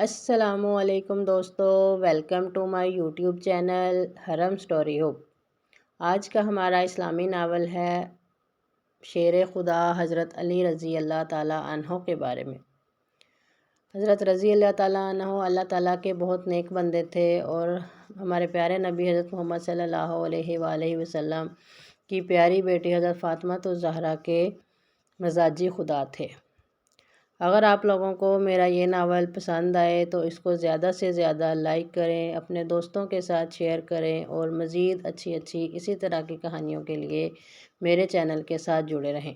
السلام علیکم دوستو، welcome to my YouTube channel Haram story hope. آج کا ہمارا اسلامی ناول ہے شیر خدا حضرت علی رضی اللہ تعالیٰ عنہ کے بارے میں۔ حضرت رضی اللہ تعالیٰ عنہ اللہ تعالیٰ کے بہت نیک بندے تھے اور ہمارے پیارے نبی حضرت محمد صلی اللہ علیہ وآلہ وسلم کی پیاری بیٹی حضرت فاطمہ الزہرا کے مزاجی خدا تھے۔ اگر آپ لوگوں کو میرا یہ ناول پسند آئے تو اس کو زیادہ سے زیادہ لائک کریں، اپنے دوستوں کے ساتھ شیئر کریں اور مزید اچھی اسی طرح کی کہانیوں کے لیے میرے چینل کے ساتھ جڑے رہیں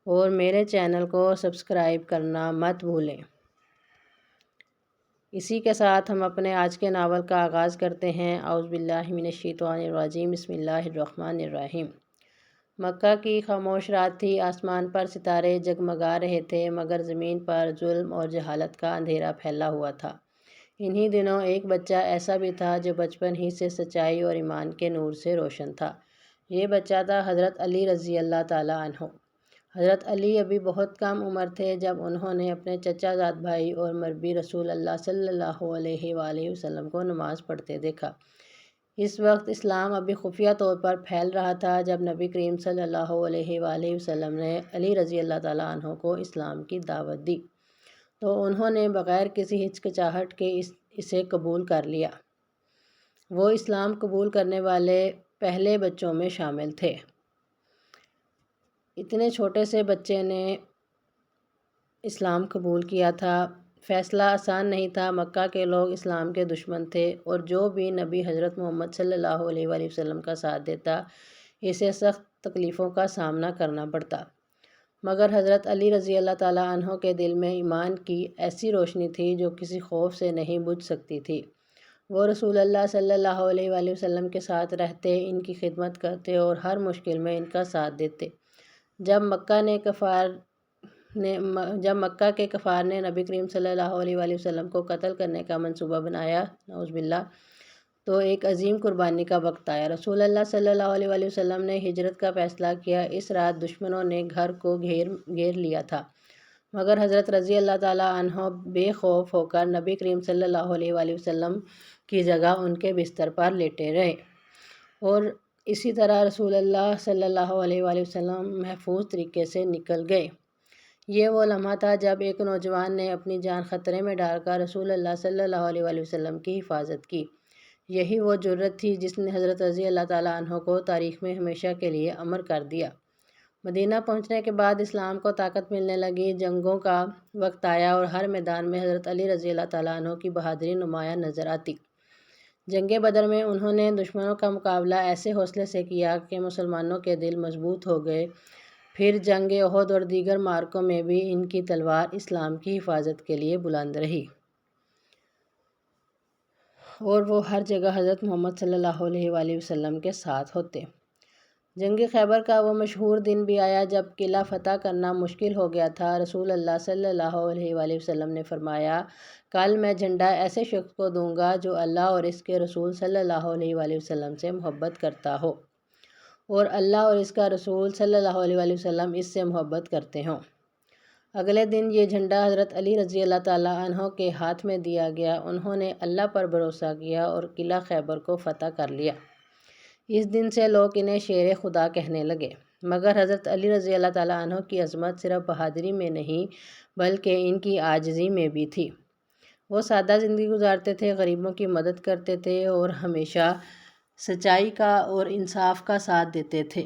اور میرے چینل کو سبسکرائب کرنا مت بھولیں۔ اسی کے ساتھ ہم اپنے آج کے ناول کا آغاز کرتے ہیں۔ اعوذ باللہ من الشیطان الرجیم، بسم اللہ الرحمن الرحیم۔ مکہ کی خاموش رات تھی، آسمان پر ستارے جگمگا رہے تھے مگر زمین پر ظلم اور جہالت کا اندھیرا پھیلا ہوا تھا۔ انہی دنوں ایک بچہ ایسا بھی تھا جو بچپن ہی سے سچائی اور ایمان کے نور سے روشن تھا۔ یہ بچہ تھا حضرت علی رضی اللہ تعالیٰ عنہ۔ حضرت علی ابھی بہت کم عمر تھے جب انہوں نے اپنے چچا زاد بھائی اور مربی رسول اللہ صلی اللہ علیہ وآلہ وسلم کو نماز پڑھتے دیکھا۔ اس وقت اسلام ابھی خفیہ طور پر پھیل رہا تھا جب نبی کریم صلی اللہ علیہ وآلہ وسلم نے علی رضی اللہ تعالیٰ عنہ کو اسلام کی دعوت دی تو انہوں نے بغیر کسی ہچکچاہٹ کے اسے قبول کر لیا۔ وہ اسلام قبول کرنے والے پہلے بچوں میں شامل تھے۔ اتنے چھوٹے سے بچے نے اسلام قبول کیا تھا۔ فیصلہ آسان نہیں تھا۔ مکہ کے لوگ اسلام کے دشمن تھے اور جو بھی نبی حضرت محمد صلی اللہ علیہ وآلہ وسلم کا ساتھ دیتا اسے سخت تکلیفوں کا سامنا کرنا پڑتا، مگر حضرت علی رضی اللہ تعالیٰ عنہ کے دل میں ایمان کی ایسی روشنی تھی جو کسی خوف سے نہیں بجھ سکتی تھی۔ وہ رسول اللہ صلی اللہ علیہ وآلہ وسلم کے ساتھ رہتے، ان کی خدمت کرتے اور ہر مشکل میں ان کا ساتھ دیتے۔ جب مکہ کے کفار نے نبی کریم صلی اللہ علیہ وآلہ وسلم کو قتل کرنے کا منصوبہ بنایا، نعوذ باللہ، تو ایک عظیم قربانی کا وقت آیا۔ رسول اللہ صلی اللہ علیہ وآلہ وسلم نے ہجرت کا فیصلہ کیا۔ اس رات دشمنوں نے گھر کو گھیر لیا تھا مگر حضرت رضی اللہ تعالیٰ عنہ بے خوف ہو کر نبی کریم صلی اللہ علیہ وآلہ وسلم کی جگہ ان کے بستر پر لیٹے رہے اور اسی طرح رسول اللہ صلی اللہ علیہ وآلہ وسلم محفوظ طریقے سے نکل گئے۔ یہ وہ لمحہ تھا جب ایک نوجوان نے اپنی جان خطرے میں ڈال کر رسول اللہ صلی اللہ علیہ وآلہ وسلم کی حفاظت کی۔ یہی وہ جرأت تھی جس نے حضرت رضی اللہ تعالیٰ عنہ کو تاریخ میں ہمیشہ کے لیے امر کر دیا۔ مدینہ پہنچنے کے بعد اسلام کو طاقت ملنے لگی، جنگوں کا وقت آیا اور ہر میدان میں حضرت علی رضی اللہ تعالیٰ عنہ کی بہادری نمایاں نظر آتی۔ جنگ بدر میں انہوں نے دشمنوں کا مقابلہ ایسے حوصلے سے کیا کہ مسلمانوں کے دل مضبوط ہو گئے۔ پھر جنگ احد اور دیگر معرکوں میں بھی ان کی تلوار اسلام کی حفاظت کے لیے بلند رہی اور وہ ہر جگہ حضرت محمد صلی اللہ علیہ وآلہ وسلم کے ساتھ ہوتے۔ جنگ خیبر کا وہ مشہور دن بھی آیا جب قلعہ فتح کرنا مشکل ہو گیا تھا۔ رسول اللہ صلی اللہ علیہ وآلہ وسلم نے فرمایا، کل میں جھنڈا ایسے شخص کو دوں گا جو اللہ اور اس کے رسول صلی اللہ علیہ وآلہ وسلم سے محبت کرتا ہو اور اللہ اور اس کا رسول صلی اللہ علیہ وآلہ وسلم اس سے محبت کرتے ہوں۔ اگلے دن یہ جھنڈا حضرت علی رضی اللہ تعالیٰ عنہ کے ہاتھ میں دیا گیا۔ انہوں نے اللہ پر بھروسہ کیا اور قلعہ خیبر کو فتح کر لیا۔ اس دن سے لوگ انہیں شیر خدا کہنے لگے۔ مگر حضرت علی رضی اللہ تعالیٰ عنہ کی عظمت صرف بہادری میں نہیں بلکہ ان کی عاجزی میں بھی تھی۔ وہ سادہ زندگی گزارتے تھے، غریبوں کی مدد کرتے تھے اور ہمیشہ سچائی کا اور انصاف کا ساتھ دیتے تھے۔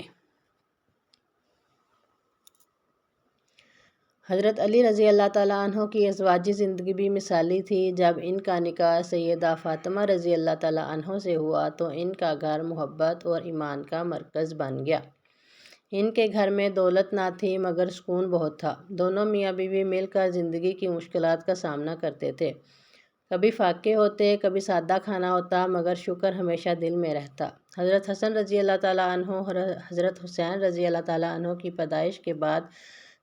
حضرت علی رضی اللہ تعالیٰ عنہ کی ازواجی زندگی بھی مثالی تھی۔ جب ان کا نکاح سیدہ فاطمہ رضی اللہ تعالیٰ عنہ سے ہوا تو ان کا گھر محبت اور ایمان کا مرکز بن گیا۔ ان کے گھر میں دولت نہ تھی مگر سکون بہت تھا۔ دونوں میاں بیوی مل کر زندگی کی مشکلات کا سامنا کرتے تھے۔ کبھی فاقے ہوتے، کبھی سادہ کھانا ہوتا مگر شکر ہمیشہ دل میں رہتا۔ حضرت حسن رضی اللہ تعالیٰ عنہ اور حضرت حسین رضی اللہ تعالیٰ عنہ کی پیدائش کے بعد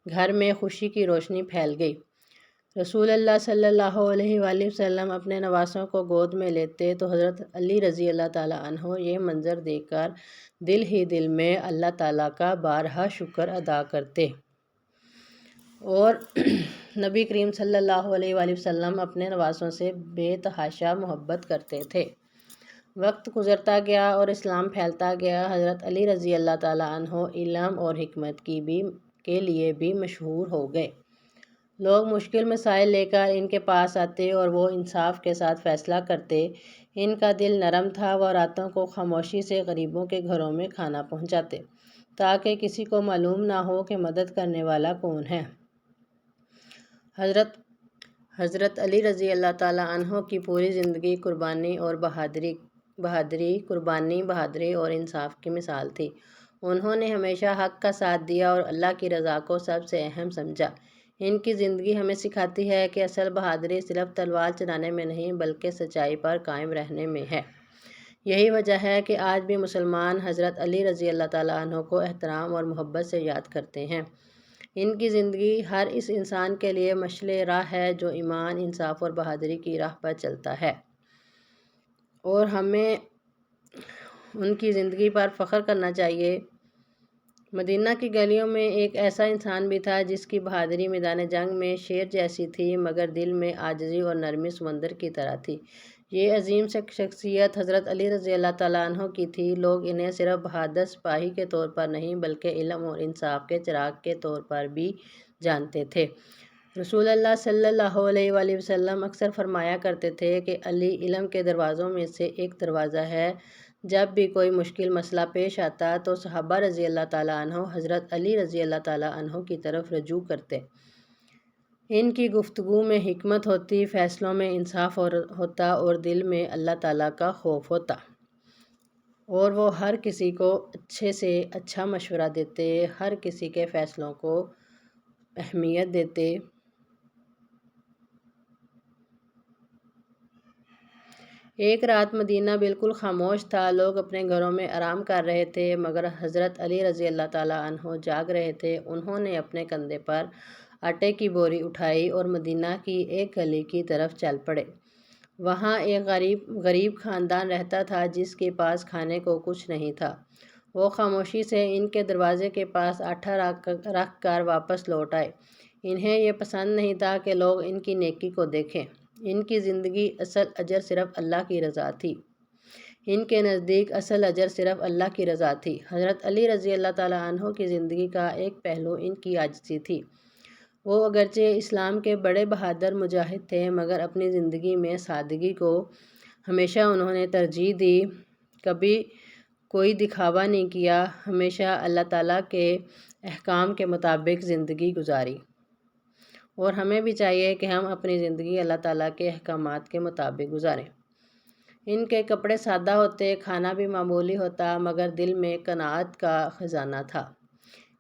گھر میں خوشی کی روشنی پھیل گئی۔ رسول اللہ صلی اللہ علیہ وآلہ وسلم اپنے نواسوں کو گود میں لیتے تو حضرت علی رضی اللہ تعالیٰ عنہ یہ منظر دیکھ کر دل ہی دل میں اللہ تعالیٰ کا بارہا شکر ادا کرتے اور نبی کریم صلی اللہ علیہ وآلہ وسلم اپنے نوازوں سے بے تحاشا محبت کرتے تھے۔ وقت گزرتا گیا اور اسلام پھیلتا گیا۔ حضرت علی رضی اللہ تعالیٰ عنہ علم اور حکمت کے لیے بھی مشہور ہو گئے۔ لوگ مشکل مسائل لے کر ان کے پاس آتے اور وہ انصاف کے ساتھ فیصلہ کرتے۔ ان کا دل نرم تھا۔ وہ راتوں کو خاموشی سے غریبوں کے گھروں میں کھانا پہنچاتے تاکہ کسی کو معلوم نہ ہو کہ مدد کرنے والا کون ہے۔ حضرت علی رضی اللہ تعالیٰ عنہ کی پوری زندگی قربانی اور انصاف کی مثال تھی۔ انہوں نے ہمیشہ حق کا ساتھ دیا اور اللہ کی رضا کو سب سے اہم سمجھا۔ ان کی زندگی ہمیں سکھاتی ہے کہ اصل بہادری صرف تلوار چلانے میں نہیں بلکہ سچائی پر قائم رہنے میں ہے۔ یہی وجہ ہے کہ آج بھی مسلمان حضرت علی رضی اللہ تعالیٰ عنہ کو احترام اور محبت سے یاد کرتے ہیں۔ ان کی زندگی ہر اس انسان کے لیے مشعل راہ ہے جو ایمان، انصاف اور بہادری کی راہ پر چلتا ہے، اور ہمیں ان کی زندگی پر فخر کرنا چاہیے۔ مدینہ کی گلیوں میں ایک ایسا انسان بھی تھا جس کی بہادری میدان جنگ میں شیر جیسی تھی مگر دل میں عاجزی اور نرمی سمندر کی طرح تھی۔ یہ عظیم شخصیت حضرت علی رضی اللہ تعالیٰ عنہ کی تھی۔ لوگ انہیں صرف بہادر سپاہی کے طور پر نہیں بلکہ علم اور انصاف کے چراغ کے طور پر بھی جانتے تھے۔ رسول اللہ صلی اللہ علیہ وآلہ وسلم اکثر فرمایا کرتے تھے کہ علی علم کے دروازوں میں سے ایک دروازہ ہے۔ جب بھی کوئی مشکل مسئلہ پیش آتا تو صحابہ رضی اللہ تعالیٰ عنہ حضرت علی رضی اللہ تعالیٰ عنہ کی طرف رجوع کرتے۔ ان کی گفتگو میں حکمت ہوتی، فیصلوں میں انصاف ہوتا اور دل میں اللہ تعالیٰ کا خوف ہوتا، اور وہ ہر کسی کو اچھے سے اچھا مشورہ دیتے، ہر کسی کے فیصلوں کو اہمیت دیتے۔ ایک رات مدینہ بالکل خاموش تھا۔ لوگ اپنے گھروں میں آرام کر رہے تھے مگر حضرت علی رضی اللہ تعالیٰ عنہ جاگ رہے تھے۔ انہوں نے اپنے کندھے پر آٹے کی بوری اٹھائی اور مدینہ کی ایک گلی کی طرف چل پڑے۔ وہاں ایک غریب خاندان رہتا تھا جس کے پاس کھانے کو کچھ نہیں تھا۔ وہ خاموشی سے ان کے دروازے کے پاس آٹا رکھ کر واپس لوٹ آئے۔ انہیں یہ پسند نہیں تھا کہ لوگ ان کی نیکی کو دیکھیں۔ ان کی زندگی اصل اجر صرف اللہ کی رضا تھی۔ ان کے نزدیک اصل اجر صرف اللہ کی رضا تھی۔ حضرت علی رضی اللہ تعالیٰ عنہ کی زندگی کا ایک پہلو ان کی عاجزی تھی۔ وہ اگرچہ اسلام کے بڑے بہادر مجاہد تھے مگر اپنی زندگی میں سادگی کو ہمیشہ انہوں نے ترجیح دی۔ کبھی کوئی دکھاوا نہیں کیا، ہمیشہ اللہ تعالیٰ کے احکام کے مطابق زندگی گزاری۔ اور ہمیں بھی چاہیے کہ ہم اپنی زندگی اللہ تعالیٰ کے احکامات کے مطابق گزاریں۔ ان کے کپڑے سادہ ہوتے، کھانا بھی معمولی ہوتا مگر دل میں قناعت کا خزانہ تھا۔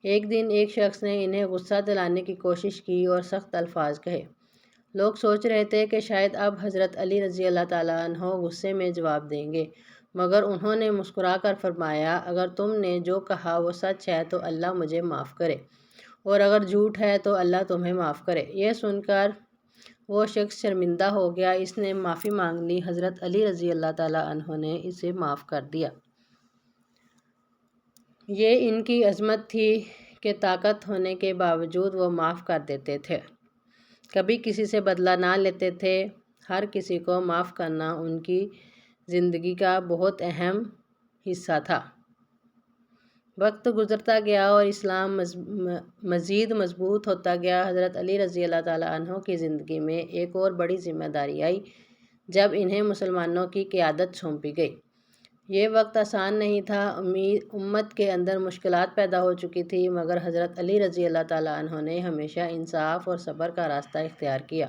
ایک دن ایک شخص نے انہیں غصہ دلانے کی کوشش کی اور سخت الفاظ کہے۔ لوگ سوچ رہے تھے کہ شاید اب حضرت علی رضی اللہ تعالیٰ عنہ غصے میں جواب دیں گے مگر انہوں نے مسکرا کر فرمایا، اگر تم نے جو کہا وہ سچ ہے تو اللہ مجھے معاف کرے، اور اگر جھوٹ ہے تو اللہ تمہیں معاف کرے۔ یہ سن کر وہ شخص شرمندہ ہو گیا۔ اس نے معافی مانگ لی۔ حضرت علی رضی اللہ تعالیٰ عنہ نے اسے معاف کر دیا۔ یہ ان کی عظمت تھی کہ طاقت ہونے کے باوجود وہ معاف کر دیتے تھے، کبھی کسی سے بدلہ نہ لیتے تھے۔ ہر کسی کو معاف کرنا ان کی زندگی کا بہت اہم حصہ تھا۔ وقت گزرتا گیا اور اسلام مزید مضبوط ہوتا گیا۔ حضرت علی رضی اللہ تعالیٰ عنہ کی زندگی میں ایک اور بڑی ذمہ داری آئی جب انہیں مسلمانوں کی قیادت سونپی گئی۔ یہ وقت آسان نہیں تھا۔ امت کے اندر مشکلات پیدا ہو چکی تھی مگر حضرت علی رضی اللہ تعالیٰ عنہ نے ہمیشہ انصاف اور صبر کا راستہ اختیار کیا۔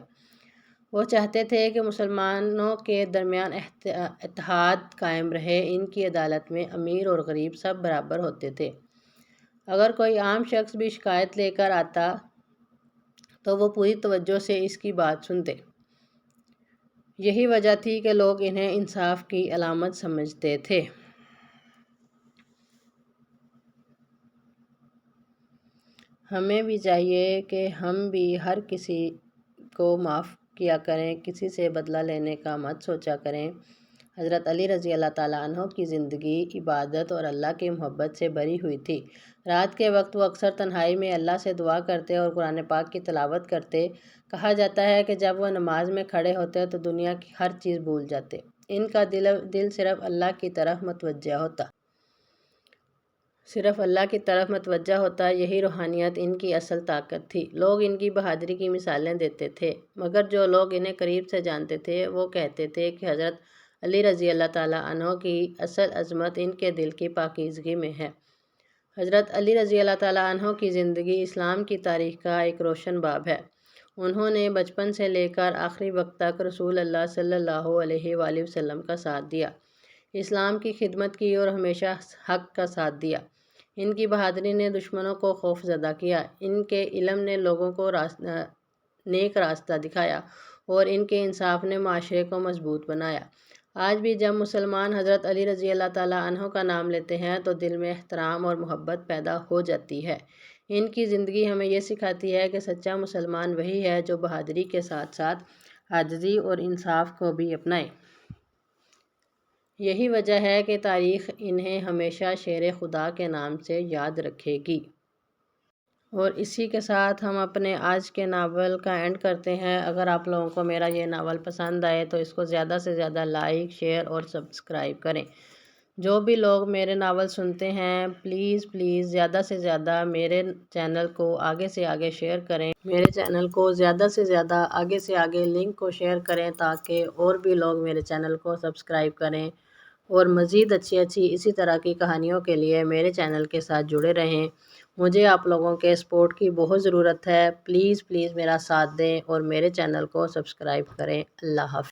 وہ چاہتے تھے کہ مسلمانوں کے درمیان اتحاد قائم رہے۔ ان کی عدالت میں امیر اور غریب سب برابر ہوتے تھے۔ اگر کوئی عام شخص بھی شکایت لے کر آتا تو وہ پوری توجہ سے اس کی بات سنتے۔ یہی وجہ تھی کہ لوگ انہیں انصاف کی علامت سمجھتے تھے۔ ہمیں بھی چاہیے کہ ہم بھی ہر کسی کو معاف کیا کریں، کسی سے بدلہ لینے کا مت سوچا کریں، حضرت علی رضی اللہ تعالیٰ عنہ کی زندگی عبادت اور اللہ کی محبت سے بھری ہوئی تھی۔ رات کے وقت وہ اکثر تنہائی میں اللہ سے دعا کرتے اور قرآن پاک کی تلاوت کرتے۔ کہا جاتا ہے کہ جب وہ نماز میں کھڑے ہوتے تو دنیا کی ہر چیز بھول جاتے، ان کا دل صرف اللہ کی طرف متوجہ ہوتا۔ یہی روحانیت ان کی اصل طاقت تھی۔ لوگ ان کی بہادری کی مثالیں دیتے تھے، مگر جو لوگ انہیں قریب سے جانتے تھے وہ کہتے تھے کہ حضرت علی رضی اللہ تعالیٰ عنہ کی اصل عظمت ان کے دل کی پاکیزگی میں ہے۔ حضرت علی رضی اللہ تعالیٰ عنہ کی زندگی اسلام کی تاریخ کا ایک روشن باب ہے۔ انہوں نے بچپن سے لے کر آخری وقت تک رسول اللہ صلی اللہ علیہ وآلہ وسلم کا ساتھ دیا، اسلام کی خدمت کی اور ہمیشہ حق کا ساتھ دیا۔ ان کی بہادری نے دشمنوں کو خوف زدہ کیا، ان کے علم نے لوگوں کو نیک راستہ دکھایا اور ان کے انصاف نے معاشرے کو مضبوط بنایا۔ آج بھی جب مسلمان حضرت علی رضی اللہ تعالیٰ عنہ کا نام لیتے ہیں تو دل میں احترام اور محبت پیدا ہو جاتی ہے۔ ان کی زندگی ہمیں یہ سکھاتی ہے کہ سچا مسلمان وہی ہے جو بہادری کے ساتھ ساتھ عاجزی اور انصاف کو بھی اپنائے۔ یہی وجہ ہے کہ تاریخ انہیں ہمیشہ شیر خدا کے نام سے یاد رکھے گی۔ اور اسی کے ساتھ ہم اپنے آج کے ناول کا اینڈ کرتے ہیں۔ اگر آپ لوگوں کو میرا یہ ناول پسند آئے تو اس کو زیادہ سے زیادہ لائک، شیئر اور سبسکرائب کریں۔ جو بھی لوگ میرے ناول سنتے ہیں پلیز زیادہ سے زیادہ میرے چینل کو آگے سے آگے شیئر کریں، میرے چینل کو زیادہ سے زیادہ آگے سے آگے لنک کو شیئر کریں تاکہ اور بھی لوگ میرے چینل کو سبسکرائب کریں اور مزید اچھی اسی طرح کی کہانیوں کے لیے میرے چینل کے ساتھ جڑے رہیں۔ مجھے آپ لوگوں کے سپورٹ کی بہت ضرورت ہے۔ پلیز میرا ساتھ دیں اور میرے چینل کو سبسکرائب کریں۔ اللہ حافظ۔